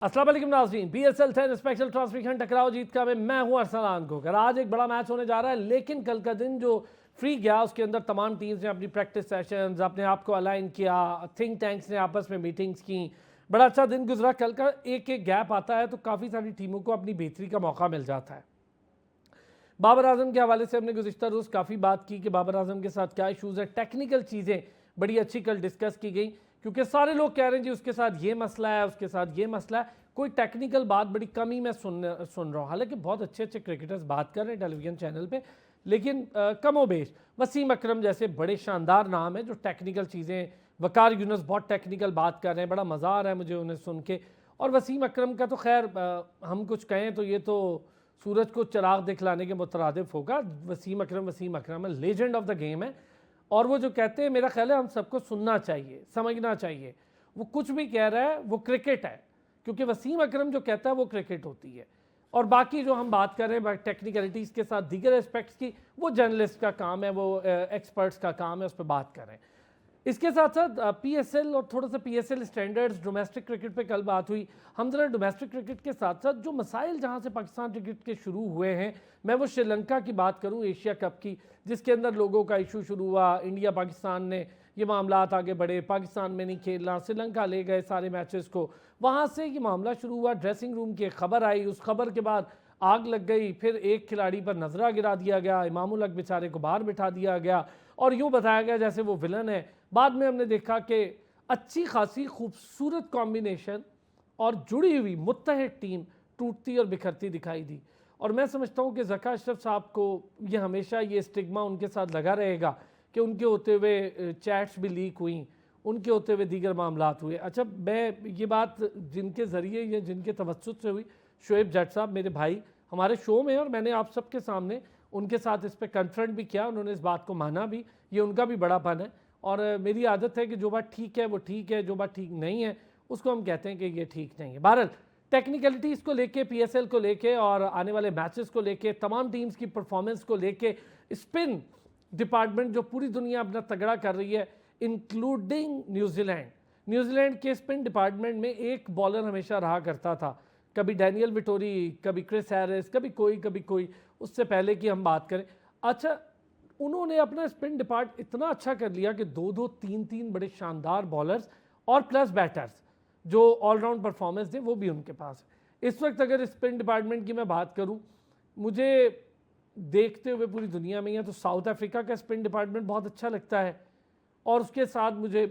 अस्सलाम वालेकुम नाज़रीन, BSL 10 स्पेशल ट्रांसमिशन टकराव जीत का मैं हूं अरसलान खोकर। आज एक बड़ा मैच होने जा रहा है, लेकिन कल का दिन जो फ्री गया उसके अंदर तमाम टीम्स ने अपनी प्रैक्टिस सेशंस, अपने आप को अलाइन किया, थिंक टैंक्स ने आपस में मीटिंग्स की। बड़ा अच्छा दिन गुजरा। कल का एक एक गैप आता है तो काफ़ी सारी टीमों को अपनी बेहतरी का मौका मिल जाता है। बाबर आजम के हवाले से हमने गुज़िश्ता रोज़ काफ़ी बात की कि बाबर आजम के साथ क्या इशूज़ है। टेक्निकल चीज़ें बड़ी अच्छी कल डिस्कस की गई, क्योंकि सारे लोग कह रहे हैं जी उसके साथ ये मसला है, उसके साथ ये मसला है। कोई टेक्निकल बात बड़ी कम ही मैं सुन रहा हूँ। हालांकि बहुत अच्छे अच्छे क्रिकेटर्स बात कर रहे हैं टेलीविज़न चैनल पे, लेकिन कमोबेश वसीम अकरम जैसे बड़े शानदार नाम है जो टेक्निकल चीज़ें, वकार यूनुस बहुत टेक्निकल बात कर रहे हैं, बड़ा मज़ा आ रहा है मुझे उन्हें सुन के। और वसीम अकरम का तो खैर हम कुछ कहें तो ये तो सूरज को चिराग दिखलाने के मुतरादिफ होगा। वसीम अकरम है, लेजेंड ऑफ द गेम है। और वो जो कहते हैं, मेरा ख्याल है हम सबको सुनना चाहिए, समझना चाहिए। वो कुछ भी कह रहा है वो क्रिकेट है, क्योंकि वसीम अकरम जो कहता है वो क्रिकेट होती है। और बाकी जो हम बात कर रहे हैं टेक्निकलिटीज़ के साथ दीगर एस्पेक्ट्स की, वो जर्नलिस्ट का काम है, वो एक्सपर्ट्स का काम है, उस पर बात करें। इसके साथ साथ PSL और थोड़ा सा PSL स्टैंडर्ड्स, डोमेस्टिक क्रिकेट पे कल बात हुई। हम ज़रा डोमेस्टिक क्रिकेट के साथ साथ जो मसाइल जहाँ से पाकिस्तान क्रिकेट के शुरू हुए हैं, मैं वो श्रीलंका की बात करूँ, एशिया कप की, जिसके अंदर लोगों का इशू शुरू हुआ। इंडिया पाकिस्तान ने ये मामला आगे बढ़े, पाकिस्तान में नहीं खेलना, श्रीलंका ले गए सारे मैचेस को। वहाँ से ये मामला शुरू हुआ, ड्रेसिंग रूम की एक खबर आई, उस खबर के बाद आग लग गई। फिर एक खिलाड़ी पर नजरा गिरा दिया गया, इमामुल हक बेचारे को बाहर बिठा दिया गया और यूँ बताया गया जैसे वो विलन है। बाद में हमने देखा कि अच्छी खासी खूबसूरत कॉम्बिनेशन और जुड़ी हुई मुत्तहिद टीम टूटती और बिखरती दिखाई दी। और मैं समझता हूँ कि ज़का अशरफ साहब को ये हमेशा ये स्टिग्मा उनके साथ लगा रहेगा कि उनके होते हुए चैट्स भी लीक हुई, उनके होते हुए दीगर मामलात हुए। अच्छा, मैं ये बात जिनके ज़रिए या जिनके तवज्जुद से हुई, शोएब जट साहब मेरे भाई हमारे शो में, और मैंने आप सबके सामने उनके साथ इस पर कन्फ्रंट भी किया, उन्होंने इस बात को माना भी। ये उनका भी बड़ापन है। और मेरी आदत है कि जो बात ठीक है वो ठीक है, जो बात ठीक नहीं है उसको हम कहते हैं कि ये ठीक नहीं है। बहरहाल टेक्निकलिटीज़ को लेके, PSL को लेके और आने वाले मैचेस को लेके, तमाम टीम्स की परफॉर्मेंस को लेके, स्पिन डिपार्टमेंट जो पूरी दुनिया अपना तगड़ा कर रही है, इंक्लूडिंग न्यूजीलैंड के स्पिन डिपार्टमेंट में एक बॉलर हमेशा रहा करता था, कभी डैनियल विटोरी, कभी क्रिस हैरिस, कभी कोई। उससे पहले की हम बात करें, अच्छा, उन्होंने अपना स्पिन डिपार्ट इतना अच्छा कर लिया कि 2-2, 3-3 बड़े शानदार बॉलर्स और प्लस बैटर्स जो ऑलराउंड परफॉर्मेंस दे, वो भी उनके पास है। इस वक्त अगर स्पिन डिपार्टमेंट की मैं बात करूं, मुझे देखते हुए पूरी दुनिया में है तो साउथ अफ्रीका का स्पिन डिपार्टमेंट बहुत अच्छा लगता है। और उसके साथ मुझे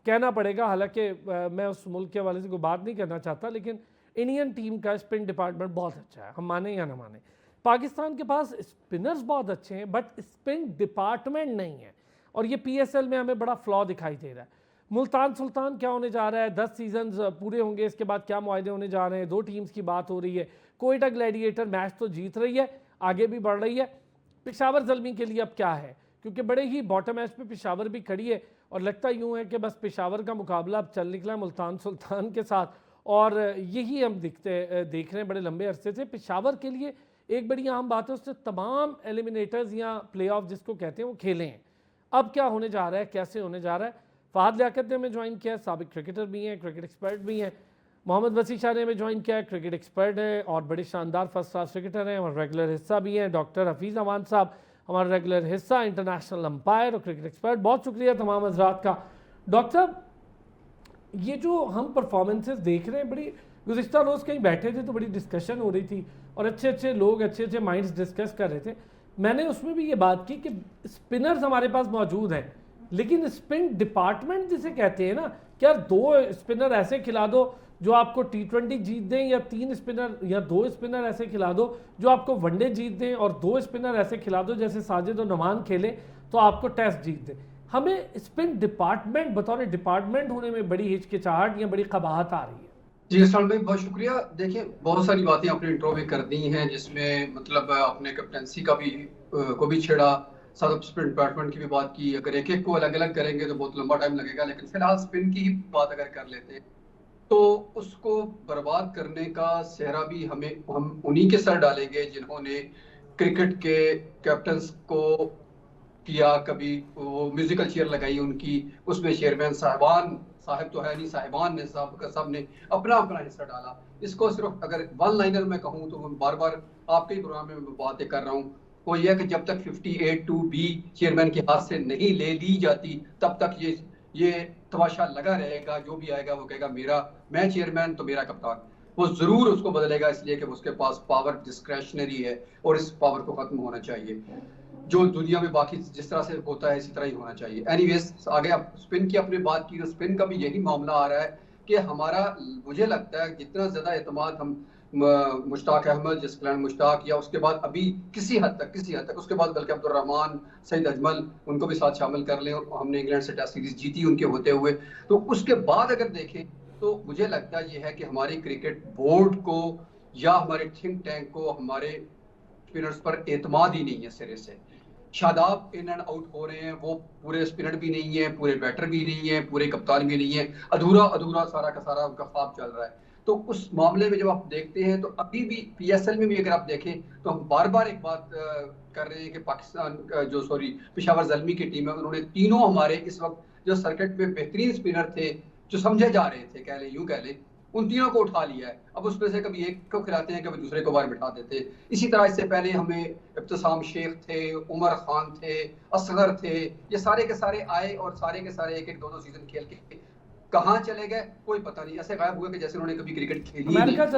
कहना पड़ेगा, हालांकि मैं उस मुल्क के हवाले से कोई बात नहीं करना चाहता, लेकिन इंडियन टीम का स्पिन डिपार्टमेंट बहुत अच्छा है, हम माने या ना माने। पाकिस्तान के पास स्पिनर्स बहुत अच्छे हैं, बट स्पिन डिपार्टमेंट नहीं है, और ये PSL में हमें बड़ा फ्लॉ दिखाई दे रहा है। मुल्तान सुल्तान क्या होने जा रहा है, 10 सीजन्स पूरे होंगे, इसके बाद क्या मुआहदे होने जा रहे हैं, 2 टीम्स की बात हो रही है। कोयटा ग्लैडिएटर मैच तो जीत रही है, आगे भी बढ़ रही है। पेशावर ज़ल्मी के लिए अब क्या है, क्योंकि बड़े ही बॉटम एज पे पेशावर भी खड़ी है, और लगता यूँ है कि बस पेशावर का मुकाबला अब चल निकला मुल्तान सुल्तान के साथ। और यही हम देख रहे हैं बड़े लंबे अरसे से। पेशावर के लिए एक बड़ी अहम बात है, उससे तमाम एलिमिनेटर्स या प्लेऑफ जिसको कहते हैं वो खेले हैं। अब क्या होने जा रहा है, कैसे होने जा रहा है। फहद लियाकत ने हमें ज्वाइन किया, साबिक क्रिकेटर भी हैं, क्रिकेट एक्सपर्ट भी हैं। मोहम्मद वसी शाह ने हमें ज्वाइन किया है, क्रिकेट एक्सपर्ट है और बड़े शानदार फर्स्ट क्लास क्रिकेटर हैं, हमारे रेगुलर हिस्सा भी हैं। डॉक्टर हफीज़ अमान साहब हमारा रेगुलर हिस्सा, इंटरनेशनल अंपायर और क्रिकेट एक्सपर्ट। बहुत शुक्रिया तमाम हजरात का। डॉक्टर साहब, ये जो हम परफॉर्मेंसेस देख रहे हैं, बड़ी गुज़िश्ता रोज़ कहीं बैठे थे तो बड़ी डिस्कशन हो रही थी और अच्छे अच्छे लोग, अच्छे अच्छे माइंड्स डिस्कस कर रहे थे। मैंने उसमें भी ये बात की कि स्पिनर्स हमारे पास मौजूद हैं, लेकिन स्पिन डिपार्टमेंट जिसे कहते हैं ना, क्या 2 स्पिनर ऐसे खिला दो जो आपको T20 जीत दें, या 3 स्पिनर या 2 स्पिनर ऐसे खिला दो जो आपको वनडे जीत दें, और 2 स्पिनर ऐसे खिला दो जैसे साजिद और नुमान खेले तो आपको टेस्ट जीत दें। हमें स्पिन डिपार्टमेंट बतौर डिपार्टमेंट होने में बड़ी हिचकिचाहट या बड़ी कबाहत आ रही है। जी अस्सलाम भाई, बहुत शुक्रिया। देखिए, बहुत सारी बातें आपने इंट्रो में कर दी हैं, जिसमें मतलब आपने कैप्टनसी का भी को भी छेड़ा, साथ स्पिन डिपार्टमेंट की भी बात की। अगर एक एक को अलग अलग करेंगे तो बहुत लंबा टाइम लगेगा, लेकिन फिलहाल स्पिन की ही बात अगर कर लेते हैं तो उसको बर्बाद करने का सेहरा भी हम उन्हीं के सर डालेंगे जिन्होंने क्रिकेट के कैप्टन्स को किया। कभी वो म्यूजिकल चेयर लगाई उनकी, उसमें चेयरमैन साहबान साहिब तो है नहीं, साहिबान ने सब ने अपना अपना हिस्सा डाला। इसको सिर्फ अगर वन लाइनर में कहूँ तो बार बार आपके ही प्रोग्राम में मैं बातें कर रहा हूँ, वो ये है कि जब तक 58(2)B चेयरमैन के हाथ से नहीं ले ली जाती तब तक ये तमाशा लगा रहेगा। जो भी आएगा वो कहेगा मैं चेयरमैन तो मेरा कप्तान। वो जरूर उसको बदलेगा, इसलिए कि उसके पास पावर डिस्क्रेशनरी है और इस पावर को खत्म होना चाहिए। जो दुनिया में बाकी जिस तरह से होता है इसी तरह ही होना चाहिए। एनीवेज, आगे आप स्पिन की अपनी बात की तो स्पिन का भी यही मामला आ रहा है कि हमारा, मुझे लगता है जितना ज्यादा एतमाद हम मुश्ताक अहमद, जसकलान मुश्ताक, या उसके बाद अभी किसी हद तक उसके बाद बल्कि अब्दुल रहमान, सईद अजमल, उनको भी साथ शामिल कर लें, और हमने इंग्लैंड से टेस्ट सीरीज जीती उनके होते हुए, तो उसके बाद अगर देखें तो मुझे लगता है ये है कि हमारी क्रिकेट बोर्ड को या हमारे थिंक टैंक को हमारे स्पिनर्स पर एतमाद ही नहीं है सिरे से। शादाब इन एंड आउट हो रहे हैं, वो पूरे स्पिनर भी नहीं है, पूरे बैटर भी नहीं है, पूरे कप्तान भी नहीं है, अधूरा सारा का सारा उनका ख्वाब चल रहा है। तो उस मामले में जब आप देखते हैं तो अभी भी PSL में भी अगर आप देखें तो हम बार बार एक बात कर रहे हैं कि पाकिस्तान पेशावर ज़ल्मी की टीम है, उन्होंने तीनों हमारे इस वक्त जो सर्किट में बेहतरीन स्पिनर थे, जो समझे जा रहे थे, कह लें उन तीनों को उठा लिया है। अब उसमें से कभी एक को खिलाते हैं, कभी दूसरे को बाहर बिठा देते हैं। इसी तरह इससे पहले हमें इब्तिसाम शेख थे, उमर खान थे, असगर थे, ये सारे के सारे आए और सारे के सारे एक दो सीजन खेल के कहाँ चले गए कोई पता नहीं, ऐसे गायब हुए कि जैसे उन्होंने कभी क्रिकेट खेली ही अमेरिका नहीं।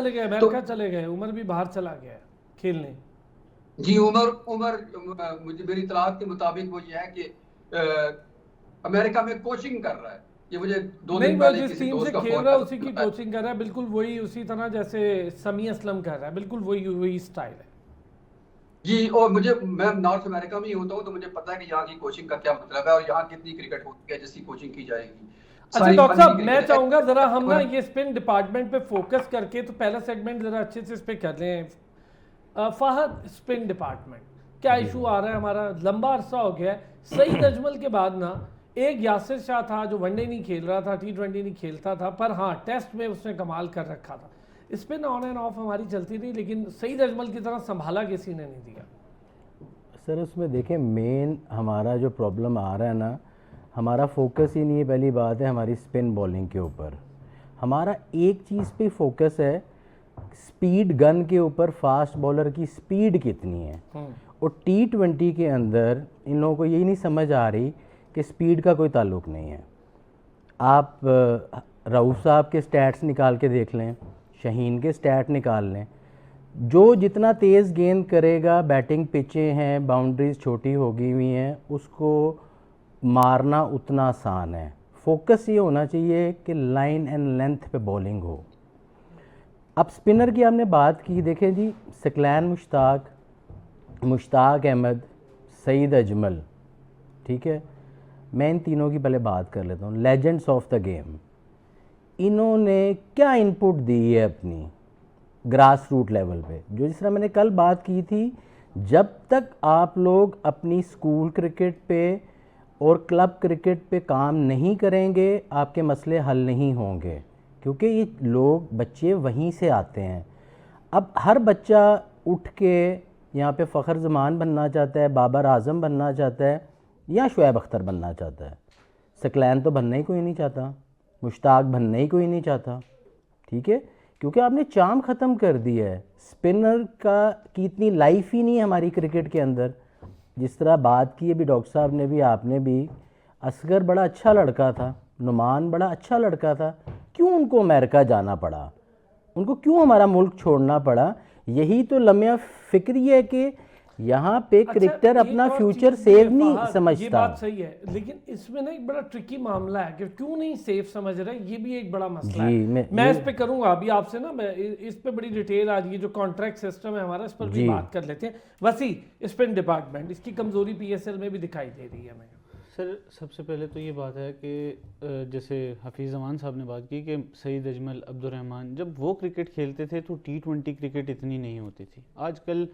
चले गए, उमर भी बाहर चला गया खेलने। जी, उमर मुझे मेरी इत्तलात के मुताबिक वो ये है कि अमेरिका में कोचिंग कर रहा है। ये मुझे 2 दिन पहले जिस किसी टीम से दोस्त का खेल फोन रहा है उसी की कोचिंग कर रहा है, बिल्कुल वही, उसी तरह जैसे समी असलम कर रहा है, बिल्कुल वही स्टाइल है जी। और मैं नॉर्थ अमेरिका में ही होता हूँ तो मुझे पता है कि यहाँ की कोचिंग का क्या मतलब है और यहाँ कितनी क्रिकेट होती है जिसकी कोचिंग की जाएगी। अच्छा डॉक्टर साहब, मैं चाहूंगा जरा हम ना ये स्पिन डिपार्टमेंट पे फोकस करके तो पहला सेगमेंट जरा अच्छे से इस पे कर लें। फहद, स्पिन डिपार्टमेंट क्या इशू आ रहा है? हमारा लंबा अरसा हो गया है, सईद अजमल के बाद ना एक यासिर शाह था जो वनडे नहीं खेल रहा था, T20 नहीं खेलता था, पर हाँ टेस्ट में उसने कमाल कर रखा था। स्पिन ऑन एंड ऑफ हमारी चलती रही, लेकिन सईद अजमल की तरह संभाला किसी ने नहीं दिया। सर उसमें देखें, मेन हमारा जो प्रॉब्लम आ रहा है ना, हमारा फोकस ही नहीं है। पहली बात है हमारी स्पिन बॉलिंग के ऊपर, हमारा एक चीज़ पे फोकस है, स्पीड गन के ऊपर, फास्ट बॉलर की स्पीड कितनी है। और T20 के अंदर इन लोगों को यही नहीं समझ आ रही कि स्पीड का कोई ताल्लुक नहीं है। आप रऊफ साहब के स्टैट्स निकाल के देख लें, शहीन के स्टैट निकाल लें, जो जितना तेज़ गेंद करेगा, बैटिंग पिचें हैं, बाउंड्रीज छोटी हो गई हुई हैं, उसको मारना उतना आसान है। फोकस ये होना चाहिए कि लाइन एंड लेंथ पे बॉलिंग हो। अब स्पिनर की आपने बात की, देखें जी, सकलैन मुश्ताक, मुश्ताक अहमद, सईद अजमल, ठीक है, मैं इन तीनों की पहले बात कर लेता हूँ। लेजेंड्स ऑफ द गेम, इन्होंने क्या इनपुट दी है अपनी ग्रास रूट लेवल पे। जो जिस तरह मैंने कल बात की थी, जब तक आप लोग अपनी स्कूल क्रिकेट पे और क्लब क्रिकेट पे काम नहीं करेंगे, आपके मसले हल नहीं होंगे, क्योंकि ये लोग बच्चे वहीं से आते हैं। अब हर बच्चा उठ के यहाँ पे फ़खर ज़मान बनना चाहता है, बाबर आज़म बनना चाहता है या शुएब अख्तर बनना चाहता है। सकलैन तो बनना ही कोई नहीं चाहता, मुश्ताक बनना ही कोई नहीं चाहता, ठीक है, क्योंकि आपने चाम ख़त्म कर दिया है। स्पिनर की इतनी लाइफ ही नहीं है हमारी क्रिकेट के अंदर। जिस तरह बात की अभी डॉक्टर साहब ने भी, आपने भी, असगर बड़ा अच्छा लड़का था, नुमान बड़ा अच्छा लड़का था, क्यों उनको अमेरिका जाना पड़ा, उनको क्यों हमारा मुल्क छोड़ना पड़ा? यही तो लम्हा फिक्री है कि यहाँ पे क्रिकेटर अपना फ्यूचर सेव नहीं समझता। ये बात सही है, लेकिन इसमें ना एक बड़ा ट्रिकी मामला है कि क्यों नहीं सेफ समझ रहे, ये भी एक बड़ा मसला है। मैं इस पे करूंगा अभी आपसे ना, मैं इस पे बड़ी डिटेल आ रही है, जो कॉन्ट्रैक्ट सिस्टम है हमारा, इस पर भी बात कर लेते हैं। वसी, स्पिन डिपार्टमेंट, इसकी कमजोरी PSL में भी दिखाई दे रही है हमें। सर सबसे पहले तो ये बात है कि जैसे हफीज़ ज़मान साहब ने बात की कि सईद अजमल, अब्दुल रहमान, जब वो क्रिकेट खेलते थे तो T20 क्रिकेट इतनी नहीं होती थी। आजकल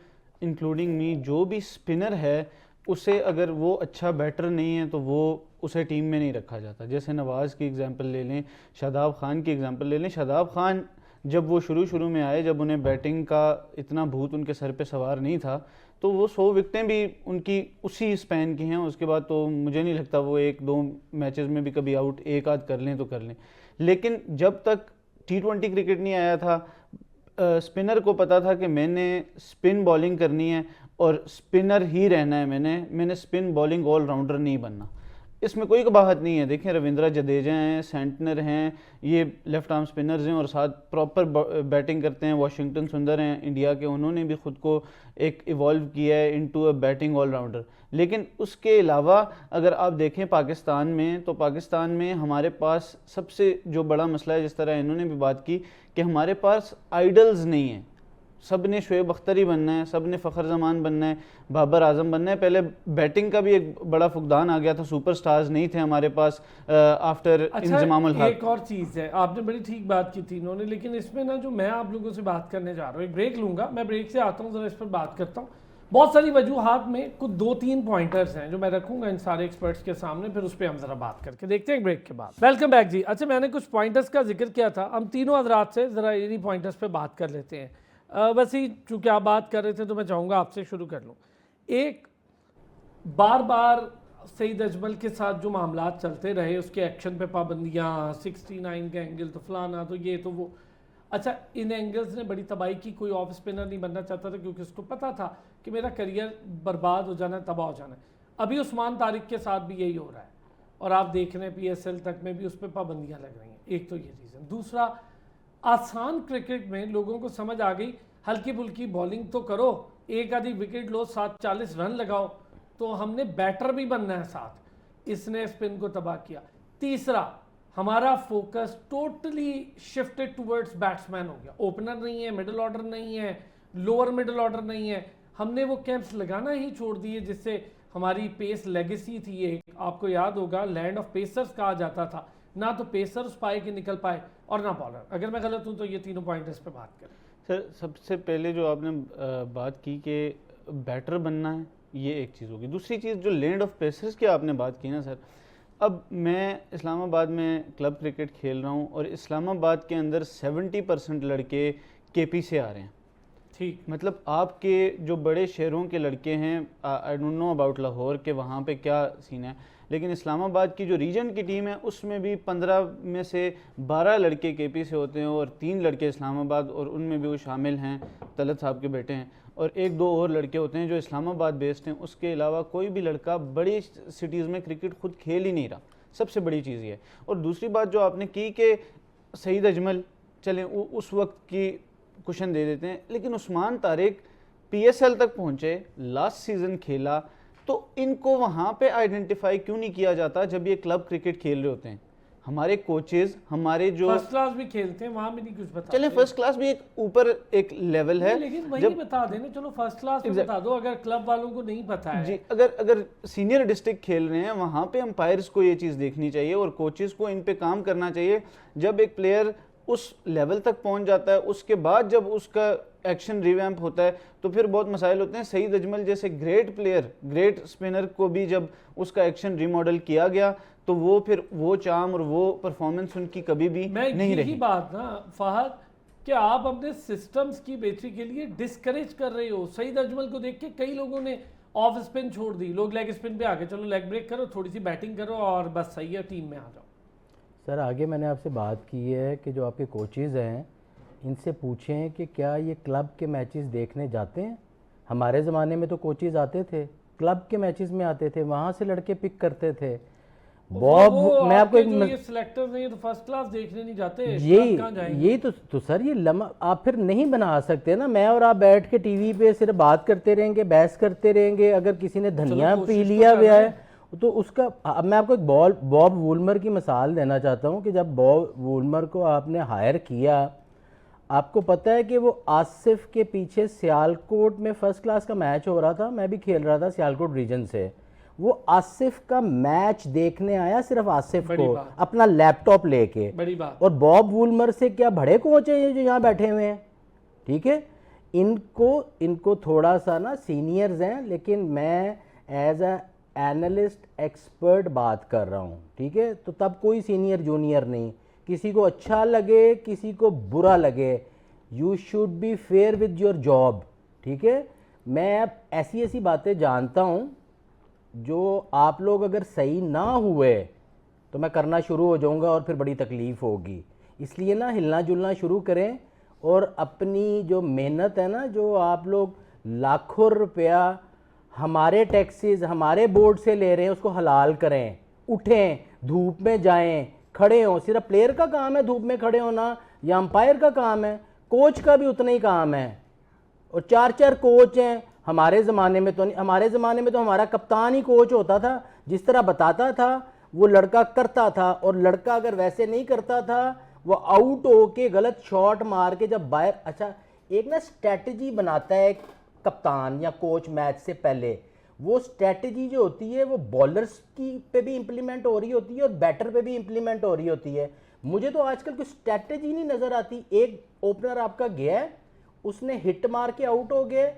इंक्लूडिंग मी, जो भी स्पिनर है उसे अगर वो अच्छा बैटर नहीं है तो वो उसे टीम में नहीं रखा जाता। जैसे नवाज़ की एग्जांपल ले लें, शादाब खान की एग्जांपल ले लें। शादाब खान जब वो शुरू में आए, जब उन्हें बैटिंग का इतना भूत उनके सर पे सवार नहीं था, तो वो 100 विकेटें भी उनकी उसी स्पैन की हैं। उसके बाद तो मुझे नहीं लगता वो 1-2 मैचेस में भी कभी आउट एक आध कर लें तो कर लें। लेकिन जब तक T20 क्रिकेट नहीं आया था, स्पिनर को पता था कि मैंने स्पिन बॉलिंग करनी है और स्पिनर ही रहना है, मैंने स्पिन बॉलिंग ऑलराउंडर नहीं बनना। इसमें कोई कबाहत नहीं है। देखें, रविंद्रा जडेजा हैं, सेंटनर हैं, ये लेफ्ट आर्म स्पिनर्स हैं और साथ प्रॉपर बैटिंग करते हैं। वॉशिंगटन सुंदर हैं इंडिया के, उन्होंने भी ख़ुद को एक इवॉल्व किया है इनटू अ बैटिंग ऑलराउंडर। लेकिन उसके अलावा अगर आप देखें पाकिस्तान में, तो पाकिस्तान में हमारे पास सबसे जो बड़ा मसला है, जिस तरह इन्होंने भी बात की, कि हमारे पास आइडल्स नहीं हैं। सब ने शोएब अख्तर ही बनना है, सब ने फ़खर जमान बनना है, बाबर आजम बनना है। पहले बैटिंग का भी एक बड़ा फुकदान आ गया था, सुपरस्टार्स नहीं थे हमारे पास आफ्टर इंजमाम अल हक। एक और चीज़ है, आपने बड़ी ठीक बात की थी इन्होंने, लेकिन इसमें ना जो मैं आप लोगों से बात करने जा रहा हूँ, एक ब्रेक लूंगा, मैं ब्रेक से आता हूँ, ज़रा इस पर बात करता हूँ। बहुत सारी वजूहात में कुछ 2-3 पॉइंटर्स हैं जो मैं रखूंगा इन सारे एक्सपर्ट्स के सामने, फिर उस पर हम जरा बात करके देखते हैं ब्रेक के बाद। वेलकम बैक जी। अच्छा, मैंने कुछ पॉइंटर्स का जिक्र किया था, हम तीनों हजरात से जरा इन्हीं पॉइंटर्स पे बात कर लेते हैं। बस ही चूँकि आप बात कर रहे थे तो मैं चाहूँगा आपसे शुरू कर लूँ। एक, बार बार सईद अजमल के साथ जो मामला चलते रहे, उसके एक्शन पे पाबंदियाँ, 69 का एंगल, तो फलाना, तो ये तो वो। अच्छा, इन एंगल्स ने बड़ी तबाही की। कोई ऑफ स्पिनर नहीं बनना चाहता था क्योंकि उसको पता था कि मेरा करियर बर्बाद हो जाना है, तबाह हो जाना है। अभी उस्मान तारिक के साथ भी यही हो रहा है और आप देख रहे हैं PSL तक में भी उस पर पाबंदियाँ लग रही हैं। एक तो ये रीज़न। दूसरा, आसान क्रिकेट में लोगों को समझ आ गई, हल्की फुल्की बॉलिंग तो करो, एक आधी विकेट लो, 40 रन लगाओ, तो हमने बैटर भी बनना है साथ। इसने स्पिन को तबाह किया। तीसरा, हमारा focus totally shifted towards batsman हो गया। ओपनर नहीं है, मिडिल ऑर्डर नहीं है, लोअर मिडिल ऑर्डर नहीं है, हमने वो कैंप्स लगाना ही छोड़ दिए जिससे हमारी पेस लेगेसी थी। एक आपको याद होगा, लैंड ऑफ पेसर्स कहा जाता था। ना तो पेसर्स पाए कि निकल पाए और ना बॉलर। अगर मैं गलत हूँ तो ये तीनों पॉइंट्स पे बात करें। सर, सबसे पहले जो आपने बात की कि बैटर बनना है, ये एक चीज़ होगी। दूसरी चीज़ जो लैंड ऑफ पेसर्स की आपने बात की ना सर, अब मैं इस्लामाबाद में क्लब क्रिकेट खेल रहा हूँ और इस्लामाबाद के अंदर 70% लड़के KP से आ रहे हैं। ठीक, मतलब आपके जो बड़े शहरों के लड़के हैं, I don't know about Lahore के वहाँ पे क्या सीन है, लेकिन इस्लामाबाद की जो रीजन की टीम है उसमें भी 15 में से 12 लड़के KP से होते हैं और 3 लड़के इस्लामाबाद, और उनमें भी वो शामिल हैं, तलत साहब के बेटे हैं, और 1-2 और लड़के होते हैं जो इस्लामाबाद बेस्ड हैं। उसके अलावा कोई भी लड़का बड़ी सिटीज़ में क्रिकेट खुद खेल ही नहीं रहा। सबसे बड़ी चीज़ ये है। और दूसरी बात जो आपने की कि सईद अजमल, चलें उस वक्त की क्वेश्चन दे देते हैं, लेकिन उस्मान तारिक PSL तक पहुँचे, लास्ट सीज़न खेला, तो इनको वहाँ पे आइडेंटिफाई क्यों नहीं किया जाता जब ये क्लब क्रिकेट खेल रहे होते हैं? हमारे कोचेज, हमारे जो फर्स्ट क्लास भी खेलते हैं, वहाँ भी नहीं कुछ बता। चलें फर्स्ट क्लास भी एक ऊपर एक लेवल है, लेकिन वही बता देना, चलो फर्स्ट क्लास में बता दो अगर क्लब वालों को नहीं पता है। जी, अगर सीनियर डिस्ट्रिक्ट खेल रहे हैं वहाँ पे अंपायर्स को ये चीज़ देखनी चाहिए और कोचेस को इन पे काम करना चाहिए। जब एक प्लेयर उस लेवल तक पहुंच जाता है, उसके बाद जब उसका एक्शन रिवैम्प होता है तो फिर बहुत मसाइल होते हैं। सईद अजमल जैसे ग्रेट प्लेयर, ग्रेट स्पिनर को भी जब उसका एक्शन रिमॉडल किया गया तो वो फिर वो चार्म और वो परफॉर्मेंस उनकी कभी भी नहीं रही। बात ना फहद, कि आप अपने सिस्टम्स की बेहतरी के लिए डिस्करेज कर रहे हो। सईद अजमल को देख के कई लोगों ने ऑफ स्पिन छोड़ दी, लोग लेग स्पिन पे आ गए, चलो लेग ब्रेक करो, थोड़ी सी बैटिंग करो और बस सही है, टीम में आ जाओ। सर, आगे मैंने आपसे बात की है कि जो आपके कोचेज़ हैं इनसे पूछें कि क्या ये क्लब के मैचेस देखने जाते हैं। हमारे ज़माने में तो कोचेज़ आते थे, क्लब के मैचेस में आते थे, वहाँ से लड़के पिक करते थे। बॉब, मैं आपको ये सिलेक्टर नहीं तो फर्स्ट क्लास देखने नहीं जाते, यही तो सर ये लम्हा आप फिर नहीं बना सकते ना। मैं और आप बैठ के टीवी पे सिर्फ बात करते रहेंगे, बहस करते रहेंगे। अगर किसी ने धनिया पी लिया हुआ है तो उसका, अब मैं आपको एक बॉब वुलमर की मिसाल देना चाहता हूँ कि जब बॉब वुलमर को आपने हायर किया, आपको पता है कि वो आसिफ के पीछे सियालकोट में फर्स्ट क्लास का मैच हो रहा था, मैं भी खेल रहा था सियालकोट रीजन से, वो आसिफ का मैच देखने आया, सिर्फ आसिफ को, अपना लैपटॉप लेके। बड़ी बात। और बॉब वुलमर से क्या बड़े कोच हैं जो यहाँ बैठे हुए हैं, ठीक है। इनको थोड़ा सा ना सीनियर्स हैं, लेकिन मैं एज अ एनालिस्ट एक्सपर्ट बात कर रहा हूँ, ठीक है। तो तब कोई सीनियर जूनियर नहीं, किसी को अच्छा लगे, किसी को बुरा लगे, you should be fair with your job, ठीक है। मैं अब ऐसी ऐसी बातें जानता हूँ जो आप लोग अगर सही ना हुए तो मैं करना शुरू हो जाऊँगा और फिर बड़ी तकलीफ़ होगी। इसलिए ना हिलना जुलना शुरू करें और अपनी जो मेहनत है ना, जो आप लोग लाखों रुपया हमारे टैक्सेस हमारे बोर्ड से ले रहे हैं, उसको हलाल करें। उठें, धूप में जाएं, खड़े हों। सिर्फ प्लेयर का काम है धूप में खड़े होना या अंपायर का काम है? कोच का भी उतना ही काम है। और 4-4 कोच हैं। हमारे ज़माने में तो नहीं, हमारे ज़माने में तो हमारा कप्तान ही कोच होता था, जिस तरह बताता था वो लड़का करता था। और लड़का अगर वैसे नहीं करता था, वो आउट होके गलत शॉट मार के जब बाहर, अच्छा एक ना स्ट्रैटेजी बनाता है कप्तान या कोच मैच से पहले। वो स्ट्रैटेजी जो होती है वो बॉलर्स की पे भी इम्प्लीमेंट हो रही होती है और बैटर पे भी इम्प्लीमेंट हो रही होती है। मुझे तो आजकल कोई स्ट्रैटेजी नहीं नज़र आती। एक ओपनर आपका गया है, उसने हिट मार के आउट हो गया,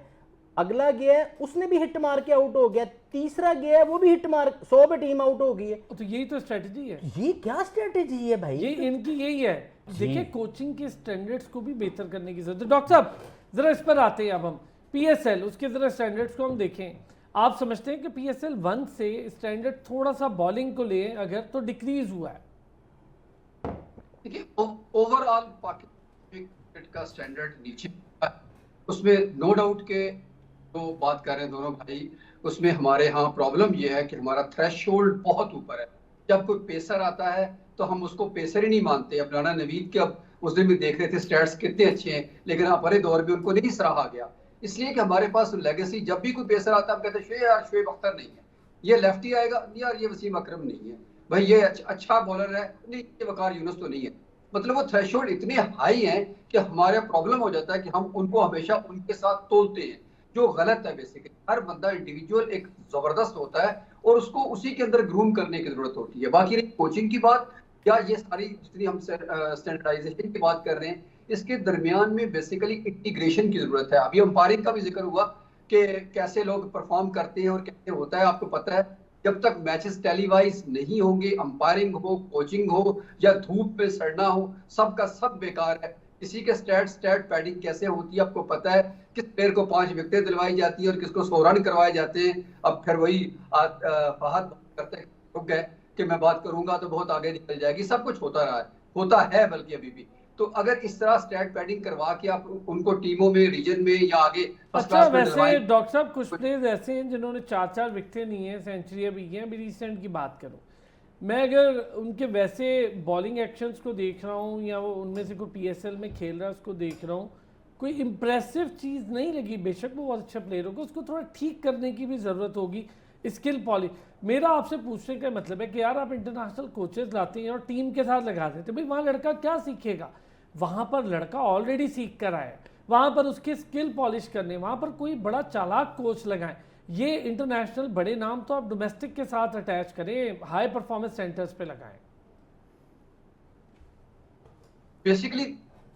अगला गया है उसने भी हिट मार के आउट हो गया, तीसरा गया है वो भी हिट मार, 100 पे टीम आउट हो गई है। तो यही तो स्ट्रेटजी है। ये क्या स्ट्रैटेजी है भाई? ये इनकी यही है। देखिए कोचिंग के स्टैंडर्ड्स को भी बेहतर करने की जरूरत है। डॉक्टर साहब जरा इस पर आते हैं अब हम। पीएसएल उसके जरा स्टैंडर्ड्स को हम देखें। आप समझते हैं कि पीएसएल 1 से स्टैंडर्ड थोड़ा सा बॉलिंग को ले अगर तो डिक्रीज हुआ है? देखिए ओवरऑल पाकिस्तान क्रिकेट का स्टैंडर्ड नीचे, उसमें नो डाउट के तो बात कर रहे हैं दोनों भाई, उसमें हमारे यहाँ प्रॉब्लम ये है कि हमारा थ्रेशोल्ड बहुत ऊपर है। जब कोई पेसर आता है तो हम उसको पेसर ही नहीं मानते। अब राना नवीद के अब उस दिन भी देख रहे थे स्टैट्स कितने अच्छे हैं, लेकिन हमारे दौर में उनको नहीं सराहा गया, इसलिए कि हमारे पास लेगेसी, जब भी कोई पेसर आता है हम कहते हैं यार शोएब अख्तर नहीं है, ये लेफ्टी आएगा, यार ये वसीम अकरम नहीं है, भाई ये अच्छा बॉलर है, नहीं ये वकार यूनुस तो नहीं है। मतलब वो थ्रेशोल्ड इतने हाई हैं कि हमारा प्रॉब्लम हो जाता है कि हम उनको हमेशा उनके साथ तोलते हैं, जो गलत है। बेसिकली हर बंदा इंडिविजुअल एक जबरदस्त होता है और उसको उसी के अंदर ग्रूम करने की जरूरत होती है। बाकी रही कोचिंग की बात या ये सारी जितनी हम स्टैंडर्डाइजेशन की बात कर रहे हैं, इसके दरमियान में बेसिकली इंटीग्रेशन की जरूरत है। अभी अंपायरिंग का भी जिक्र हुआ कि कैसे लोग परफॉर्म करते हैं और कैसे होता है। आपको पता है जब तक मैचेस टेलीवाइज नहीं होंगे, अंपायरिंग हो, कोचिंग हो या धूप में सड़ना हो, सबका सब बेकार है। किसी के स्टैट पैडिंग कैसे होती है आपको पता है, किस प्लेयर को 5 विकेटें दिलवाई जाती है और किसको 100 रन करवाए जाते हैं। अब फिर वही फहद करते रुक गए कि मैं बात करूंगा तो बहुत आगे निकल जाएगी। सब कुछ होता रहा है, होता है बल्कि अभी भी। तो अगर इस तरह स्टैट पैडिंग करवा के आप उनको टीमों में, रीजन में या आगे अच्छा वैसे डॉक्टर साहब कुछ प्लेयर्स ऐसे हैं जिन्होंने 4-4 विकेटें ली हैं, सेंचुरियां भी हैं। अभी रिसेंट की बात करूं मैं, अगर उनके वैसे बॉलिंग एक्शंस को देख रहा हूं या वो उनमें से कोई पीएसएल में खेल रहा है उसको देख रहा हूं, कोई इंप्रेसिव चीज़ नहीं लगी। बेशक वो बहुत अच्छा प्लेयर होगा, उसको थोड़ा ठीक करने की भी ज़रूरत होगी, स्किल पॉलिश। मेरा आपसे पूछने का मतलब है कि यार आप इंटरनेशनल कोचेस लाते हैं और टीम के साथ लगा देते हैं, भाई वहाँ लड़का क्या सीखेगा? वहाँ पर लड़का ऑलरेडी सीख कर आया है, वहाँ पर उसके स्किल पॉलिश करने, वहाँ पर कोई बड़ा चालाक कोच लगाएं। ये इंटरनेशनल बड़े नाम तो आप डोमेस्टिक के साथ अटैच करें, हाई परफॉर्मेंस सेंटर्स पे लगाएं। बेसिकली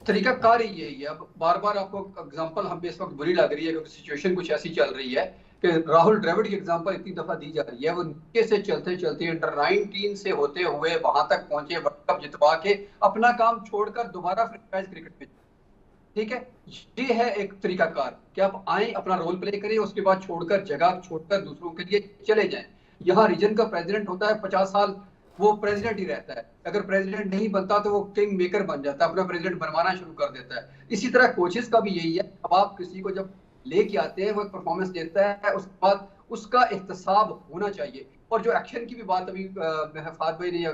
तरीका कार ही यही है। अब बार बार आपको एग्जांपल हम इस वक्त बुरी लग रही है क्योंकि सिचुएशन कुछ ऐसी चल रही है कि राहुल द्रविड़ की एग्जांपल इतनी दफा दी जा रही है। वो नीचे से चलते चलते अंडर 19 से होते हुए वहां तक पहुंचे, वर्ल्ड कप जितवा के अपना काम छोड़कर दोबारा फ्रेंचाइज क्रिकेट में, ठीक है। ये है एक तरीकाकार कि आप आए, अपना रोल प्ले करें, उसके बाद छोड़कर जगह छोड़कर दूसरों के लिए चले जाएं। यहाँ रीजन का प्रेसिडेंट होता है, 50 साल वो प्रेसिडेंट ही रहता है। अगर प्रेसिडेंट नहीं बनता तो वो किंग मेकर बन जाता है, अपना प्रेसिडेंट बनवाना शुरू कर देता है। इसी तरह कोचेस का भी यही है। अब आप किसी को जब लेके आते हैं, वो एक परफॉर्मेंस देता है, उसके बाद उसका एहतसाब होना चाहिए। और जो एक्शन की भी बात अभी फहद भाई ने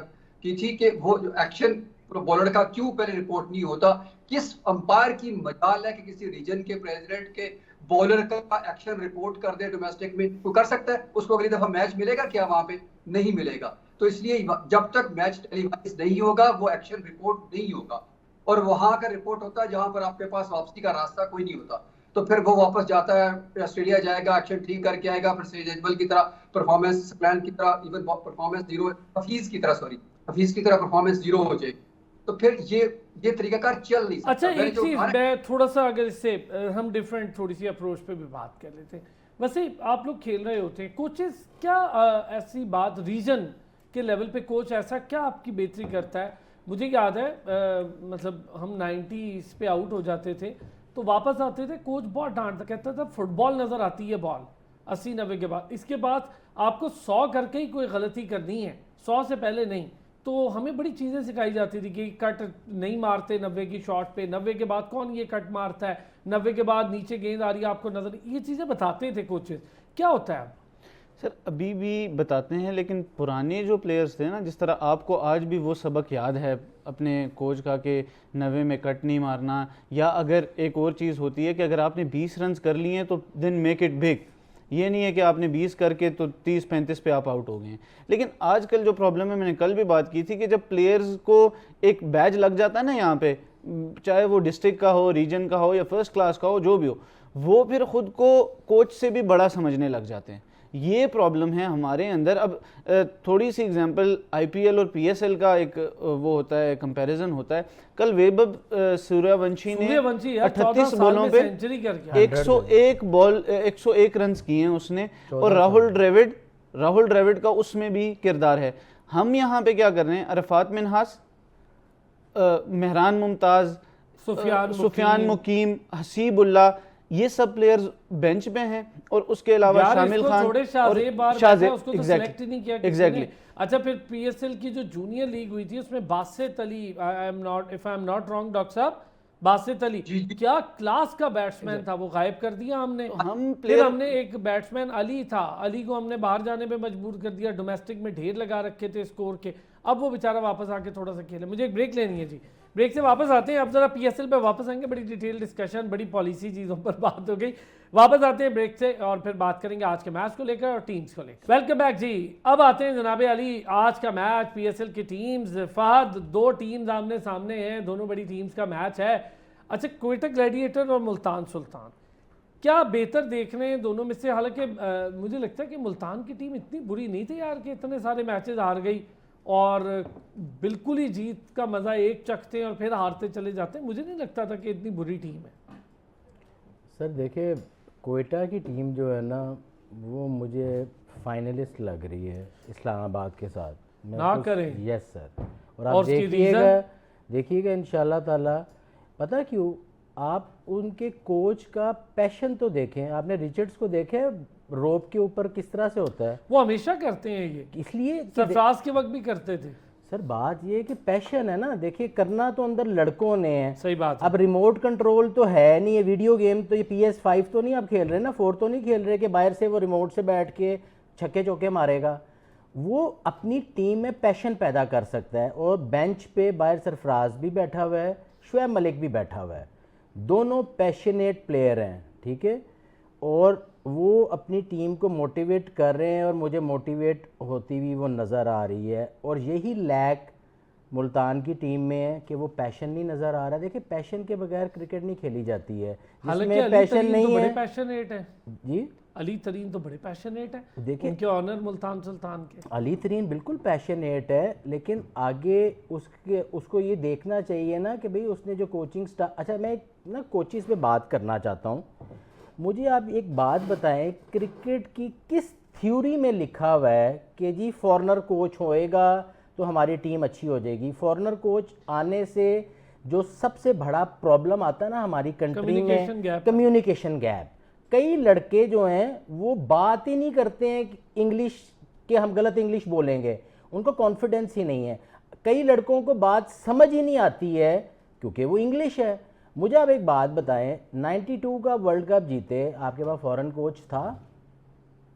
की थी कि वो जो एक्शन बॉलर का क्यों पहले रिपोर्ट नहीं होता, किस अंपायर की मजाल है कि किसी रीजन के प्रेसिडेंट के बॉलर का एक्शन रिपोर्ट कर दे डोमेस्टिक में? कोई कर सकता है? उसको अगली दफा मैच मिलेगा क्या? वहां पे नहीं मिलेगा। तो इसलिए जब तक मैच टेलीवाइज नहीं होगा वो एक्शन रिपोर्ट नहीं होगा, और वहां का रिपोर्ट होता है जहां पर आपके पास वापसी का रास्ता कोई नहीं होता। तो फिर वो वापस जाता है, ऑस्ट्रेलिया जाएगा, एक्शन ठीक करके आएगा, फिर से जजबल की तरह परफॉर्मेंस प्लान की तरह, इवन परफॉर्मेंस जीरो, हफीज की तरह परफॉर्मेंस जीरो हो जाएगी। तो फिर ये तरीकाकार चल नहीं सकता। अच्छा एक चीज मैं थोड़ा सा अगर इससे हम डिफरेंट थोड़ी सी अप्रोच पे भी बात कर लेते हैं। वैसे आप लोग खेल रहे होते हैं, कोचेस क्या ऐसी बात रीजन के लेवल पे कोच ऐसा क्या आपकी बेहतरी करता है मुझे याद है मतलब हम 90s पे आउट हो जाते थे तो वापस आते थे, कोच बहुत डांटता, कहता था फुटबॉल नज़र आती है बॉल 80-90 के बाद, इसके बाद आपको 100 करके ही कोई गलती करनी है, 100 से पहले नहीं। तो हमें बड़ी चीज़ें सिखाई जाती थी कि कट नहीं मारते 90 की शॉट पे, 90 के बाद कौन ये कट मारता है, 90 के बाद नीचे गेंद आ रही है आपको नजर, ये चीज़ें बताते थे कोचेस। क्या होता है अब? सर अभी भी बताते हैं, लेकिन पुराने जो प्लेयर्स थे ना, जिस तरह आपको आज भी वो सबक याद है अपने कोच का कि 90 में कट नहीं मारना, या अगर एक और चीज़ होती है कि अगर आपने 20 रन कर लिए हैं तो देन मेक इट बिग, ये नहीं है कि आपने 20 करके तो 30-35 पे आप आउट हो गए हैं। लेकिन आजकल जो प्रॉब्लम है, मैंने कल भी बात की थी कि जब प्लेयर्स को एक बैज लग जाता है ना यहाँ पे, चाहे वो डिस्ट्रिक्ट का हो, रीजन का हो या फर्स्ट क्लास का हो, जो भी हो, वो फिर खुद को कोच से भी बड़ा समझने लग जाते हैं। ये प्रॉब्लम है हमारे अंदर। अब थोड़ी सी एग्जांपल आईपीएल और पीएसएल का एक वो होता है, कंपैरिजन होता है। कल वैभव सूर्यवंशी ने 38 बॉलों पे सेंचुरी करके 101 रन किए हैं उसने, और राहुल द्रविड़ का उसमें भी किरदार है। हम यहाँ पे क्या कर रहे हैं, अरफात मिन्हास, मेहरान मुमताज, सुफियान मुकीम, हसीबुल्ला, ये सब प्लेयर्स बेंच पे हैं, और उसके अलावा शामिल खान और शाहज़ेब, उसको तो सेलेक्ट ही नहीं किया एग्जैक्टली। अच्छा, फिर पीएसएल की जो जूनियर लीग हुई थी उसमें Basit Ali, if I am not wrong doctor साहब, बासित अली क्या क्लास का बैट्समैन था, वो गायब कर दिया हमने। फिर हमने एक बैट्समैन अली था, अली को हमने बाहर जाने पे मजबूर कर दिया, डोमेस्टिक में ढेर लगा रखे थे स्कोर के, अब वो बेचारा वापस आके थोड़ा सा खेले। मुझे एक ब्रेक लेनी है जी, ब्रेक से वापस आते हैं, अब जरा पीएसएल पे वापस आएंगे, बड़ी डिटेल डिस्कशन, बड़ी पॉलिसी चीज़ों पर बात हो गई। वापस आते हैं ब्रेक से और फिर बात करेंगे आज के मैच को लेकर और टीम्स को लेकर। वेलकम बैक जी। अब आते हैं जनाब अली, आज का मैच पीएसएल की टीम्स। फहद, दो टीम्स आमने सामने हैं, दोनों बड़ी टीम्स का मैच है। अच्छा, क्वेटा ग्लैडिएटर और मुल्तान सुल्तान, क्या बेहतर देख रहे हैं दोनों में से? हालांकि मुझे लगता है कि मुल्तान की टीम इतनी बुरी नहीं थी यार कि इतने सारे मैचेस हार गई और बिल्कुल ही जीत का मज़ा एक चखते हैं और फिर हारते चले जाते हैं। मुझे नहीं लगता था कि इतनी बुरी टीम है। सर देखिए, क्वेटा की टीम जो है ना, वो मुझे फाइनलिस्ट लग रही है इस्लामाबाद के साथ। ना करें। यस सर, और आप देखिएगा इंशाल्लाह ताला। पता क्यों? आप उनके कोच का पैशन तो देखें, आपने रिचर्ड्स को देखे रोप के ऊपर किस तरह से होता है, वो हमेशा करते हैं ये, इसलिए सरफराज के वक्त भी करते थे। सर बात ये है कि पैशन है ना, देखिए करना तो अंदर लड़कों ने है। सही बात है। अब रिमोट कंट्रोल तो है नहीं, ये वीडियो गेम तो ये PS5 तो नहीं आप खेल रहे ना, 4 तो नहीं खेल रहे कि बाहर से वो रिमोट से बैठ के छक्के चौके मारेगा। वो अपनी टीम में पैशन पैदा कर सकता है, और बेंच पे बाहर सरफराज भी बैठा हुआ है, शुएब मलिक भी बैठा हुआ है, दोनों पैशनेट प्लेयर हैं, ठीक है, और वो अपनी टीम को मोटिवेट कर रहे हैं और मुझे मोटिवेट होती हुई वो नज़र आ रही है। और यही लैक मुल्तान की टीम में है कि वो पैशन नहीं नज़र आ रहा है। देखिए, पैशन के बगैर क्रिकेट नहीं खेली जाती है, जिसमें पैशन नहीं है। पैशनेट है जी, अली तरीन तो बड़े पैशनेट है, देखिए उनके ऑनर मुल्तान सुल्तान के। अली तरीन बिल्कुल पैशनेट है, लेकिन आगे उसको ये देखना चाहिए ना कि भाई उसने जो कोचिंग स्टाफ। अच्छा, मैं ना कोचेस पे बात करना चाहता हूँ। मुझे आप एक बात बताएं, क्रिकेट की किस थ्योरी में लिखा हुआ है कि जी फॉरेनर कोच होएगा तो हमारी टीम अच्छी हो जाएगी? फॉरेनर कोच आने से जो सबसे बड़ा प्रॉब्लम आता है ना हमारी कंट्री में, कम्युनिकेशन गैप। कई लड़के जो हैं वो बात ही नहीं करते हैं इंग्लिश के, हम गलत इंग्लिश बोलेंगे, उनको कॉन्फिडेंस ही नहीं है। कई लड़कों को बात समझ ही नहीं आती है क्योंकि वो इंग्लिश है। मुझे आप एक बात बताएं, 92 का वर्ल्ड कप जीते, आपके पास फॉरेन कोच था?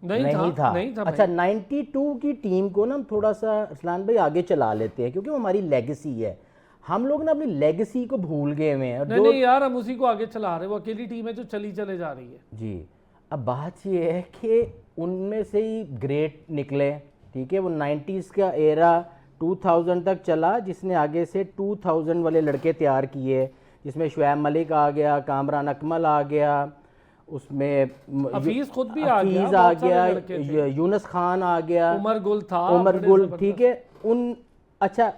नहीं था। अच्छा, 92 की टीम को ना थोड़ा सा रसलान भाई आगे चला लेते हैं, क्योंकि वो हमारी लेगेसी है। हम लोग ना अपनी लेगेसी को भूल गए हुए हैं। नहीं यार, हम उसी को आगे चला रहे हैं, वो अकेली टीम है जो चले जा रही है। जी, अब बात ये है कि उनमें से ही ग्रेट निकले, ठीक है, वो 90s का एरा 2000 तक चला, जिसने आगे से 2000 वाले लड़के तैयार किए, जिसमें शुएब मलिक आ गया, कामरान अकमल आ गया, उसमें हफीज खुद भी आ गया, यूनुस खान आ गया, उमर गुल था, उमर गुल, ठीक है। अच्छा,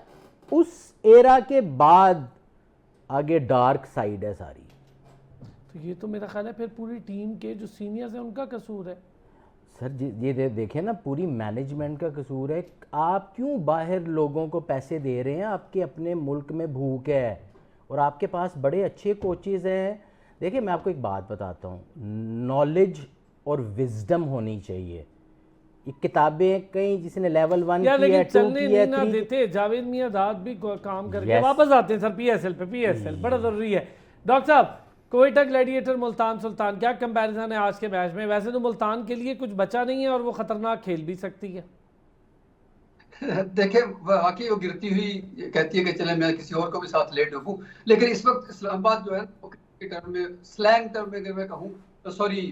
उस एरा के बाद आगे डार्क साइड है सारी। तो ये तो मेरा ख्याल है फिर पूरी टीम के जो सीनियर्स हैं उनका कसूर है। सर ये देखें ना, पूरी मैनेजमेंट का कसूर है। आप क्यों बाहर लोगों को पैसे दे रहे हैं? आपके अपने मुल्क में भूख है और आपके पास बड़े अच्छे कोचेज़ हैं। देखिए मैं आपको एक बात बताता हूँ, नॉलेज और विजडम होनी चाहिए। ये किताबें कहीं जिसने लेवल 1 यार की है, लेकिन 2 चलने की है, नहीं ना 3 देते। जावेद मियाँदाद भी काम करके Yes. वापस आते हैं सर पीएसएल पे। पीएसएल बड़ा जरूरी है। डॉक्टर साहब, कोयटा ग्लैडिएटर मुल्तान सुल्तान, क्या कंपैरिजन है आज के मैच में? वैसे तो मुल्तान के लिए कुछ बचा नहीं है और वो खतरनाक खेल भी सकती है। देखिए वाकई वो गिरती हुई कहती है कि चले मैं किसी और को भी साथ ले डूबूं, लेकिन इस वक्त इस्लामाबाद जो है क्रिकेट टर्म में, स्लैंग टर्म में अगर मैं कहूँ तो सॉरी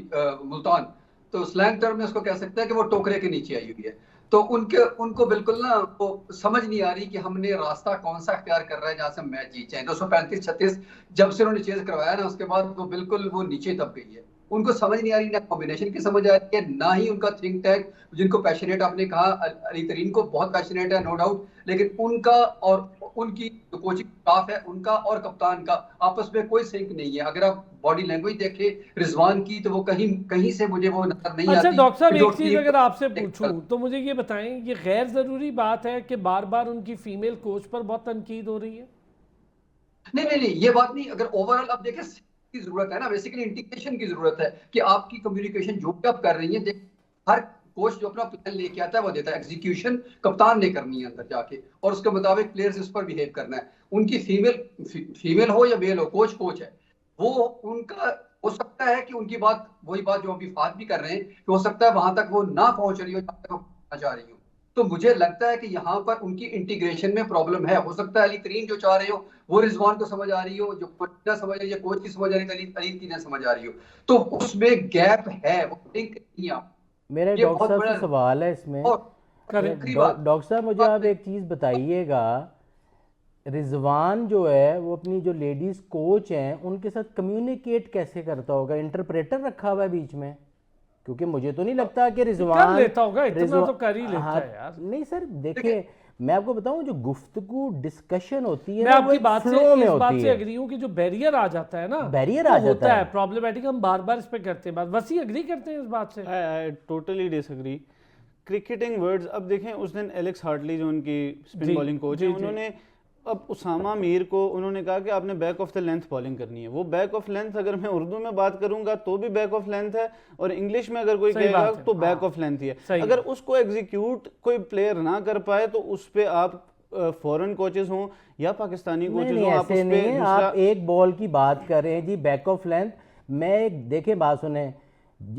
मुल्तान, तो स्लैंग टर्म में उसको कह सकते हैं कि वो टोकरे के नीचे आई हुई है। तो उनको बिल्कुल ना वो समझ नहीं आ रही कि हमने रास्ता कौन सा अख्तियार कर रहा है जहां से हम मैच जीत जाए। 235-36 जब से उन्होंने चेज करवाया ना, उसके बाद वो बिल्कुल वो नीचे दब गई है। उनको समझ नहीं आ रही, ना कॉम्बिनेशन की समझ आ रही है, ना ही उनका थिंक टैंक। जिनको पैशनेट आपने कहा, अली तरीन को बहुत पैशनेट है नो डाउट, लेकिन उनका और उनकी जो कोचिंग स्टाफ है उनका और कप्तान का आपस में कोई सिंक नहीं है। अगर आप बॉडी लैंग्वेज देखें रिजवान की, तो वो कहीं कहीं से मुझे वो नजर नहीं अच्छा आती। डॉक्टर साहब, कि एक टोटली चीज़ अगर आपसे पूछूं तो मुझे ये बताएं, ये गैर ज़रूरी बात है कि बार बार उनकी फीमेल कोच पर बहुत तनकीद हो रही है? नहीं, ये बात नहीं। अगर ओवरऑल आप देखें की जरूरत है ना, बेसिकली इंटीग्रेशन की जरूरत है कि आपकी कम्युनिकेशन जो भी आप कर रही है, हर कोच जो अपना प्लान लेके आता है वो देता है, एग्जीक्यूशन कप्तान ने करनी है अंदर जाके, और उसके मुताबिक प्लेयर्स इस पर बिहेव करना है। उनकी फीमेल हो या मेल हो, कोच है वो। उनका हो सकता है कि उनकी बात, वही बात जो अभी बात भी कर रहे हैं, कि हो सकता है वहां तक वो ना पहुंच रही हो जहां तक वो पहुंचना चाह रही हो। तो मुझे लगता है कि यहाँ पर उनकी इंटीग्रेशन में प्रॉब्लम है। हो सकता है अली तरीन जो चाह रहे हो वो रिजवान को समझ आ रही हो, जो कोच ना समझ रही है, कोच की समझ आ रही है, अली की ना समझ आ रही हो, तो उसमें गैप है, वो लिंक नहीं है। मेरा ये डॉक्टर बहुत साहब बड़ा से सवाल है इसमें। और आखिरी बात, डॉक्टर साहब मुझे आप एक चीज़ बताइएगा, रिजवान जो है वो अपनी जो लेडीज़ कोच हैं उनके साथ कम्युनिकेट कैसे करता होगा? इंटरप्रेटर रखा हुआ है बीच में? क्योंकि मुझे तो नहीं लगता कि रिजवान कर लेता होगा, इतना तो कर ही लेता है यार। नहीं सर देखिए, मैं आपको बताऊं, जो गुफ्तगू डिस्कशन होती है मैं ना, वो आपकी एक बात से फ्लो में इस बात होती से है। एग्री हूं कि जो बैरियर आ जाता है ना, बैरियर वो आ जाता होता है है प्रॉब्लमेटिक। हम बार बार इस पे करते हैं बात। वसी एग्री करते हैं इस बात से? I totally disagree. Cricketing words, अब देखें उस दिन एलेक्स हार्टली जो उनकी स्पिन बॉलिंग कोच है, उन्होंने अब उसामा मीर को उन्होंने कहा कि आपने back of the length bowling करनी है। वो बैक ऑफ लेंथ अगर मैं उर्दू में बात करूंगा तो भी बैक ऑफ लेंथ है, और इंग्लिश में अगर कोई कहेगा तो बैक ऑफ लेंथ ही है। अगर उसको एग्जीक्यूट कोई प्लेयर ना कर पाए तो उस पर आप फॉरेन कोचेस हों या पाकिस्तानी कोचेस हों, आप उस पे आप एक बॉल की बात कर रहे हैं जी, बैक ऑफ लेंथ। मैं देखें बात सुने,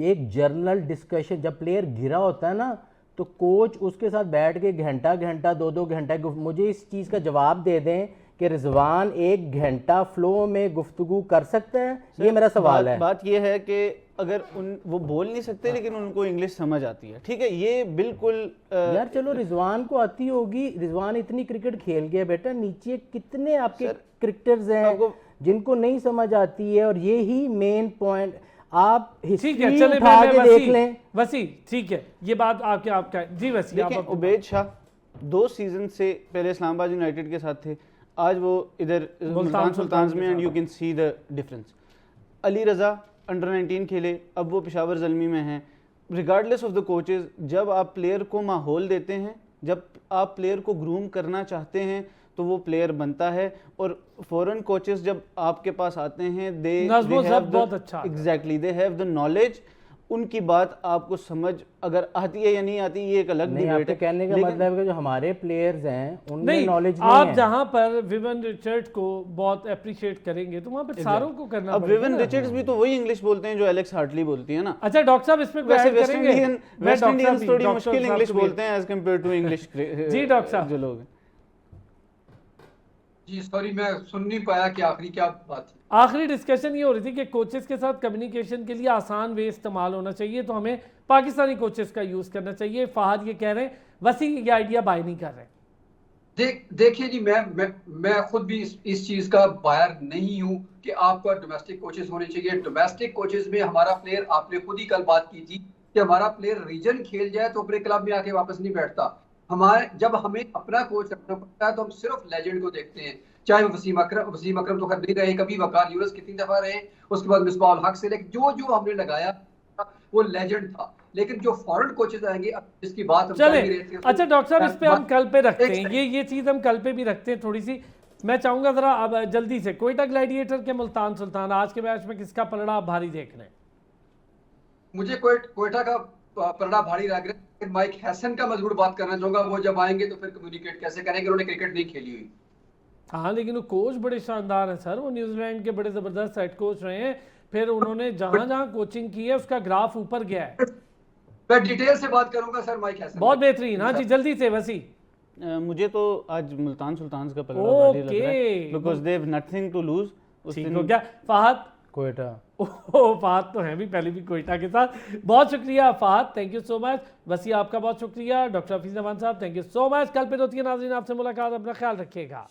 एक जर्नल डिस्कशन जब प्लेयर गिरा होता है ना, तो कोच उसके साथ बैठ के घंटा 2-2 घंटा, मुझे इस चीज़ का जवाब दे दें कि रिजवान 1 घंटा फ्लो में गुफ्तगू कर सकते हैं? ये मेरा सवाल है। बात ये है कि अगर वो बोल नहीं सकते लेकिन उनको इंग्लिश समझ आती है, ठीक है, ये बिल्कुल यार चलो रिजवान को आती होगी, रिजवान इतनी क्रिकेट खेल गया बेटा, नीचे कितने आपके क्रिकेटर्स हैं जिनको नहीं समझ आती है, और ये ही मेन पॉइंट। आप हिस्ट्री उठा के देख लें। वसी ठीक है, ये बात आपका जी। वसी देखिए, उबैद शाह 2 सीजन से पहले इस्लामाबाद यूनाइटेड के साथ थे, आज वो इधर मुल्तान सुल्तान में, and you can see the difference. Ali Raza under 19 खेले, अब वो पेशावर ज़ल्मी में हैं। रिगार्डलेस ऑफ द कोचेस, जब आप प्लेयर को माहौल देते हैं, जब आप प्लेयर को ग्रूम करना चाहते हैं तो वो प्लेयर बनता है। और फॉरेन कोचेस जब आपके पास आते हैं, बहुत अच्छा, exactly they have the knowledge. उनकी बात आपको समझ अगर आती है या नहीं आती, ये एक अलग डिबेट है। कहने का मतलब है जो हमारे प्लेयर्स हैं उनमें नॉलेज नहीं आप है। जहां पर विवन रिचर्ड को बहुत अप्रिशिएट करेंगे तो वहां पर सारों को करना अब विवन रिचर्ड्स भी तो वही इंग्लिश बोलते हैं जो एलेक्स हार्टली बोलती है ना। अच्छा डॉक्टर साहब, इसमें वैसे वेस्ट इंडियंस थोड़ी मुश्किल इंग्लिश बोलते हैं एज कंपेयर टू इंग्लिश जी डॉक्टर साहब जो लोग हैं। जी सॉरी, मैं सुन नहीं पाया कि आखिरी क्या बात थी। आखिरी डिस्कशन ये हो रही थी कि कोचेस के साथ कम्युनिकेशन के लिए आसान वे इस्तेमाल होना चाहिए, तो हमें पाकिस्तानी कोचेस का यूज करना चाहिए। फहद ये कह रहे हैं, वसी ये आइडिया बाय नहीं कर रहे। देखिए जी, मैं खुद भी इस चीज का बायर नहीं हूं कि आपका डोमेस्टिक कोचेस होने चाहिए। डोमेस्टिक कोचेस में हमारा प्लेयर, आपने खुद ही कल बात की थी कि हमारा प्लेयर रीजन खेल जाए तो अपने क्लब में आके वापस नहीं बैठता। जब हमें अपना कोच रखना पड़ता है तो हम सिर्फ लेजेंड को देखते हैं, चाहे वो वसीम अकरम तो खैर नहीं रहे कभी, वकार यूनुस कितनी दफा रहे, उसके बाद मिसबाह उल हक से, लेकिन जो हमने लगाया वो लेजेंड था। लेकिन जो फॉरेन कोचेज आएंगे, अब जिसकी बात हम चले कर ही रहे थे, अच्छा डॉक्टर साहब, इस पे हम कल पे रखते एक हैं, ये चीज़ हम कल पे भी रखते हैं थोड़ी सी। मैं चाहूंगा जरा अब जल्दी से कोयटा ग्लैडिएटर के मुल्तान सुल्तान, आज के मैच में किसका पलड़ा आप भारी देख रहे हैं? मुझे कोयटा का पलड़ा भारी लग रहा है, लेकिन माइक हैसन का मजबूर बात करना चाहूंगा। वो जब आएंगे तो फिर कम्युनिकेट कैसे करेंगे, उन्होंने क्रिकेट नहीं खेली हुई। हाँ लेकिन वो कोच बड़े शानदार हैं सर, वो न्यूजीलैंड के बड़े ज़बरदस्त हेड कोच रहे हैं, फिर उन्होंने जहाँ जहाँ कोचिंग की है उसका ग्राफ ऊपर गया है। मैं डिटेल से बात करूंगा सर माइक हैसन। बहुत बेहतरीन। हाँ जी जल्दी से वसी। मुझे तो आज मुल्तान सुल्तान का पलड़ा भारी लग रहा है, okay because they have nothing to lose. ठीक हो गया। फहद? कोयटा। ओह फहद तो है भी पहले भी कोयटा के साथ। बहुत शुक्रिया Fahad, thank you so much. Wasi आपका बहुत शुक्रिया। डॉक्टर हफीज अमान साहब थैंक यू सो मच। कल पे होती है नाज़रीन आपसे मुलाकात, अपना ख्याल रखिएगा।